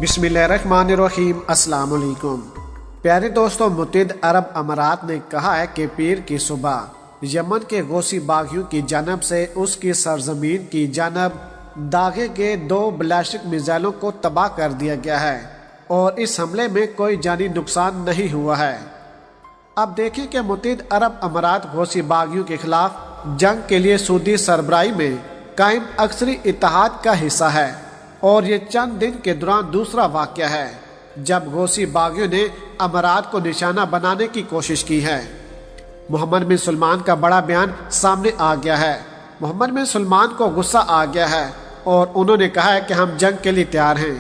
बिस्मिल्लाहिर्रहमानिर्रहीम। अस्सलाम वालेकुम। प्यारे दोस्तों, मुत्तहिद अरब अमारात ने कहा है कि पीर की सुबह यमन के गौसी बागियों की जानब से उसकी सरजमीन की जानब दागे गए 2 बैलिस्टिक मिसाइलों को तबाह कर दिया गया है और इस हमले में कोई जानी नुकसान नहीं हुआ है। अब देखें कि मुत्तहिद अरब अमारात गौसी बागियों के खिलाफ जंग के लिए सऊदी सरबराही में कायम अक्सरी इत्तेहाद का हिस्सा है और ये चंद दिन के दौरान दूसरा वाक़या है जब गौसी बागियों ने अमारात को निशाना बनाने की कोशिश की है। मोहम्मद बिन सलमान का बड़ा बयान सामने आ गया है। मोहम्मद बिन सलमान को गुस्सा आ गया है और उन्होंने कहा है कि हम जंग के लिए तैयार हैं।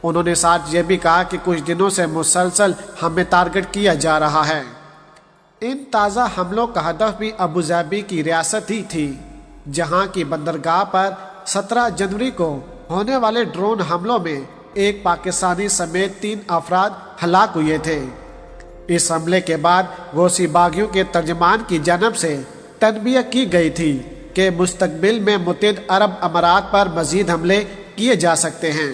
उन्होंने साथ ये भी कहा कि कुछ दिनों से मुसलसल हमें टारगेट किया जा रहा है। इन ताज़ा हमलों का हदफ भी अबू ज़बी की रियासत ही थी, जहां की बंदरगाह पर 17 जनवरी को होने वाले ड्रोन हमलों में एक पाकिस्तानी समेत 3 अफराद हलाक हुए थे। इस हमले के बाद गौसी बागियों के तर्जमान की जानब से तनबीह की गई थी कि मुस्तकबिल में मुत्तहिद अरब अमारात पर मजीद हमले किए जा सकते हैं।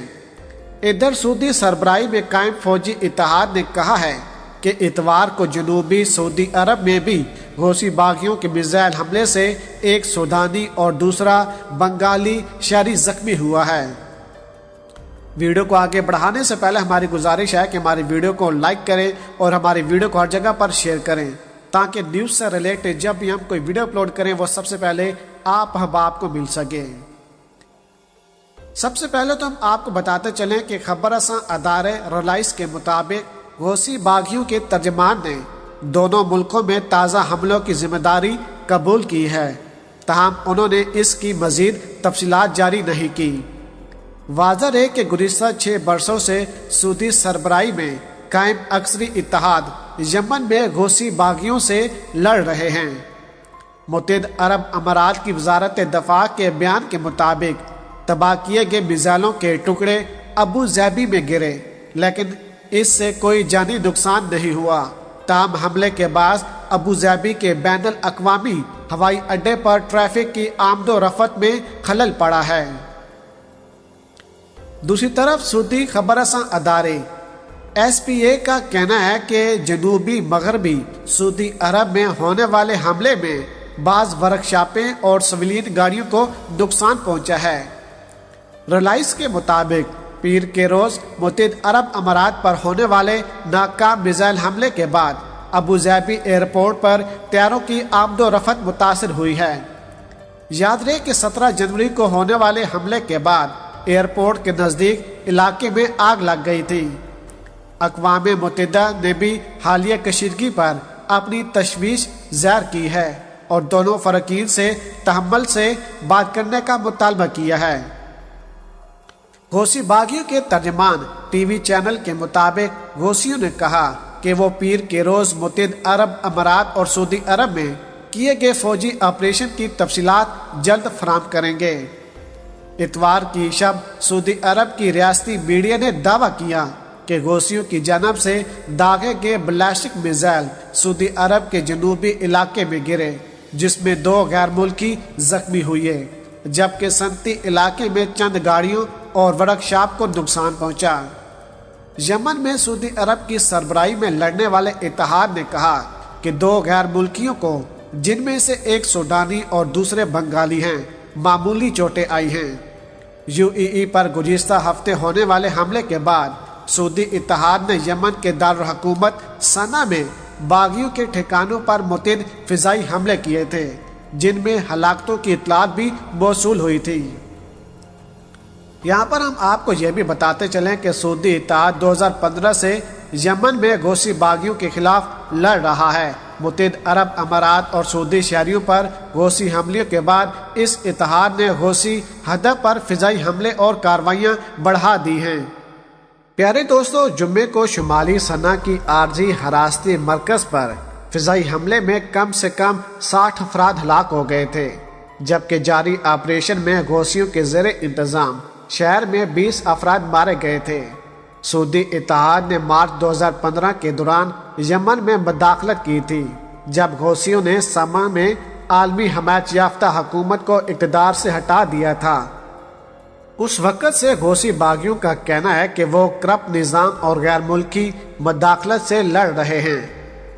इधर सऊदी सरबराही में कायम फौजी इत्तेहाद ने कहा है कि इतवार को जनूबी सऊदी अरब में भी गौसी बागियों के मिसाइल हमले से एक सूडानी और दूसरा बंगाली शहरी जख्मी हुआ है। वीडियो को आगे बढ़ाने से पहले हमारी गुजारिश है कि हमारी वीडियो को लाइक करें और हमारी वीडियो को हर जगह पर शेयर करें ताकि न्यूज़ से रिलेटेड जब भी हम कोई वीडियो अपलोड करें वो सबसे पहले आप अहबाब को मिल सके। सबसे पहले तो हम आपको बताते चलें कि खबर रसां अदारे रोलाइस के मुताबिक गौसी बागियों के तर्जमान ने दोनों मुल्कों में ताज़ा हमलों की जिम्मेदारी कबूल की है, ताहम उन्होंने इसकी मजीद तफसीलात जारी नहीं की। वाज़ह है कि गुज़िश्ता 6 बरसों से सऊदी सरबराही में कायम अक्सरी इत्तेहाद यमन में गौसी बागियों से लड़ रहे हैं। मुत्तहिद अरब अमारात की वजारत दफा के बयान के मुताबिक तबाह किए गए मिसाइलों के टुकड़े अबू ज़बी में गिरे, लेकिन इससे कोई जानी नुकसान नहीं हुआ। ताम हमले के बाद अबू ज़बी के बैनुल अक़वामी हवाई अड्डे पर ट्रैफिक की आमदो रफ्त में खलल पड़ा है। दूसरी तरफ सऊदी खबर रसां अदारे SPA का कहना है कि जनूबी मगरबी सऊदी अरब में होने वाले हमले में बाज़ वर्कशॉपें और सिविलियन गाड़ियों को नुकसान पहुंचा है। रिलायंस के मुताबिक पीर के रोज मुत्तहिद अरब अमारात पर होने वाले नाकाम मिसाइल हमले के बाद अबू ज़बी एयरपोर्ट पर तैयारों की आमदो रफ्त मुतासर हुई है। याद रहे कि 17 जनवरी को होने वाले हमले के बाद एयरपोर्ट के नज़दीक इलाके में आग लग गई थी। अक़वाम मुत्तहिदा ने भी हालिया कशीदगी पर अपनी तशवीश ज़ाहिर की है और दोनों फ़रक़ीन से तहम्मुल से बात करने का मुतालबा किया है। गौसी बागियों के तर्जमान टीवी चैनल के मुताबिक गौसियों ने कहा कि वो पीर के रोज मुत्तहिद अरब अमारात और सऊदी अरब में किए गए फौजी ऑपरेशन की तफसीलात जल्द फराहम करेंगे। इतवार की शब सऊदी अरब की रियासती मीडिया ने दावा किया कि गौसियों की जानब से दागे गए बैलिस्टिक मिसाइल सऊदी अरब के जनूबी इलाके में गिरे, जिसमें 2 गैर मुल्की जख्मी हुए, जबकि सनती इलाके में चंद गाड़ियों और वर्कशॉप को नुकसान पहुंचा। यमन में सऊदी अरब की सरबराही में लड़ने वाले इत्तेहाद ने कहा कि 2 गैर मुल्कियों को, जिनमें से एक सूडानी और दूसरे बंगाली हैं, मामूली चोटें आई हैं। UAE पर गुज़िश्ता हफ्ते होने वाले हमले के बाद सऊदी इत्तेहाद ने यमन के दारुल हुकूमत सना में बागियों के ठिकानों पर मुत्तहिद फिजाई हमले किए थे, जिनमें हलाकतों की इतलात भी मौसूल हुई थी। यहाँ पर हम आपको यह भी बताते चलें कि सऊदी इत्तेहाद 2015 से यमन में गौसी बागियों के खिलाफ लड़ रहा है। मुत्तहिद अरब अमारात और सऊदी शहरियों पर गौसी हमलों के बाद इस इत्तेहाद ने गौसी हदफ पर फिजाई हमले और कार्रवाइयाँ बढ़ा दी हैं। प्यारे दोस्तों, जुम्मे को शुमाली सना की आरजी हरासती मरकज़ पर फिजाई हमले में कम से कम 60 अफराद हलाक हो गए थे, जबकि जारी ऑपरेशन में गौसियों के ज़ेरे इंतज़ाम शहर में 20 अफराद मारे गए थे। सऊदी इत्तेहाद ने मार्च 2015 के दौरान यमन में मदाखलत की थी, जब गौसियों ने समा में आलमी हमायत याफ्ता हुकूमत को इक़्तिदार से हटा दिया था। उस वक़्त से गौसी बागियों का कहना है कि वो करप्ट निज़ाम और गैर मुल्की मदाखलत से लड़ रहे हैं।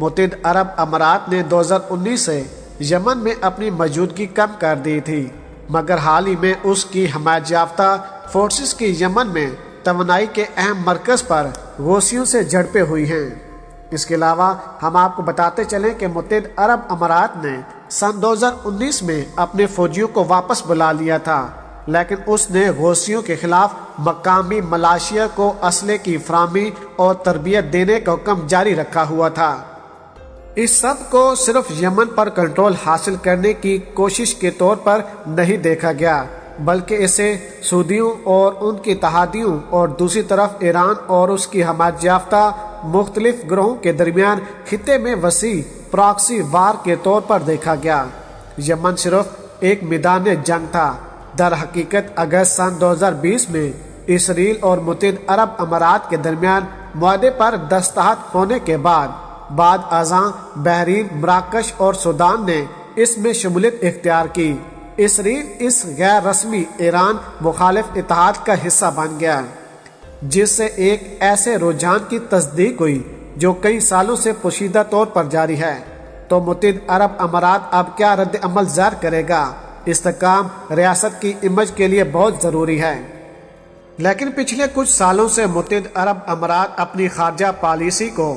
मुत्तहिद अरब अमारात ने 2019 से यमन में अपनी मौजूदगी कम कर दी थी, मगर हाल ही में उसकी हिमायत याफ्ता फोर्सेस की यमन में तवानाई के अहम मरकज़ पर गौसियों से झड़पें हुई हैं। इसके अलावा हम आपको बताते चलें कि मुत्तहिद अरब अमारात ने सन 2019 में अपने फौजियों को वापस बुला लिया था, लेकिन उसने गौसियों के खिलाफ मकामी मलाशिया को असले की फराहमी और तरबियत देने का हुक्म जारी रखा हुआ था। इस सब को सिर्फ यमन पर कंट्रोल हासिल करने की कोशिश के तौर पर नहीं देखा गया, बल्कि इसे सऊदियों और उनके इत्तेहादियों और दूसरी तरफ ईरान और उसकी हिमायत याफ्ता मुख्तलिफ ग्रोहों के दरमियान खित्ते में वसी प्रॉक्सी वार के तौर पर देखा गया। यमन सिर्फ एक मैदान जंग था। दर हकीकत अगस्त सन 2020 में इसराइल और मुत्तहिद अरब अमारात के दरमियान मुआहदे पर दस्तखत होने के बाद अज़ां बहरीन, मराकश और सूडान ने इसमें शमूलियत इख्तियार की। इसराइल इस गैर रस्मी ईरान मुखालिफ इत्तेहाद का हिस्सा बन गया, जिससे एक ऐसे रुझान की तस्दीक हुई जो कई सालों से पोशीदा तौर पर जारी है। तो मुत्तहिद अरब अमारात अब क्या रद्द अमल ज़ाहिर करेगा? इस्तेहकाम रियासत की इमेज के लिए बहुत ज़रूरी है। लेकिन पिछले कुछ सालों से मुत्तहिद अरब अमारात अपनी खारजा पॉलिसी को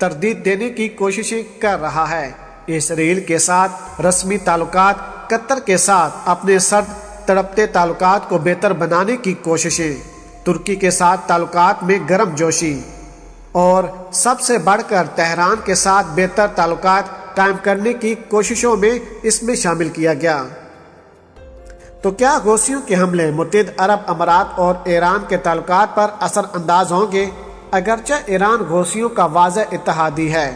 तरदीद देने की कोशिशें कर रहा है। इसराइल के साथ रस्मी ताल्लुकात, कतर के साथ अपने सर्द तड़पते ताल्लुकात को बेहतर बनाने की कोशिशें, तुर्की के साथ ताल्लुकात में गर्म जोशी और सबसे बढ़कर तेहरान के साथ बेहतर ताल्लुकात कायम करने की कोशिशों में इसमें शामिल किया गया। तो क्या गौसियों के हमले मुत्तहिद अरब अमारात और ईरान के ताल्लुकात पर असर अंदाज होंगे? अगरचे ईरान गौसियों का वाज़ेह इत्तेहादी है,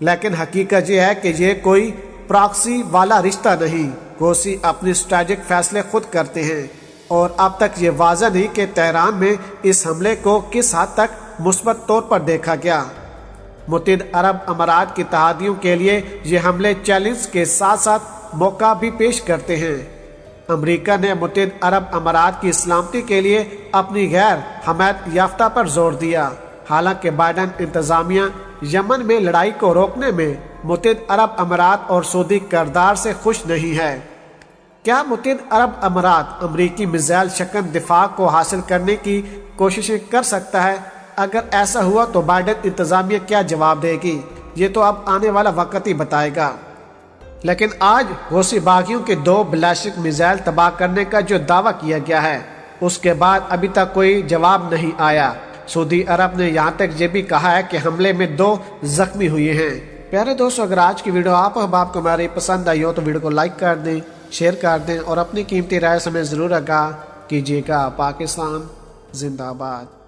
लेकिन हकीकत यह है कि ये कोई प्रॉक्सी वाला रिश्ता नहीं। गौसी अपने स्ट्रैटेजिक फैसले खुद करते हैं और अब तक ये वाज़ेह नहीं कि तेहरान में इस हमले को किस हद तक मुस्बत तौर पर देखा गया। मुत्तहिद अरब अमारात की इत्तेहादियों के लिए ये हमले चैलेंज के साथ साथ मौका भी पेश करते हैं। अमेरिका ने मुत्तहिद अरब अमारात की सलामती के लिए अपनी गैर हिमायत याफ्ता पर जोर दिया। हालांकि बाइडन इंतजामिया यमन में लड़ाई को रोकने में मुत्तहिद अरब अमारात और सऊदी किरदार से खुश नहीं है। क्या मुत्तहिद अरब अमारात अमरीकी मिसाइल शकन दिफा को हासिल करने की कोशिशें कर सकता है? अगर ऐसा हुआ तो बाइडन इंतजामिया क्या जवाब देगी? ये तो अब आने वाला वक्त ही बताएगा। लेकिन आज गौसी बागियों के 2 बैलिस्टिक मिसाइल तबाह करने का जो दावा किया गया है, उसके बाद अभी तक कोई जवाब नहीं आया। सऊदी अरब ने यहाँ तक ये भी कहा है कि हमले में 2 जख्मी हुए हैं। प्यारे दोस्तों, अगर आज की वीडियो आपको हमारी पसंद आई हो तो वीडियो को लाइक कर दें, शेयर कर दें और अपनी कीमती राय हमें ज़रूर आगाह कीजिएगा। पाकिस्तान जिंदाबाद।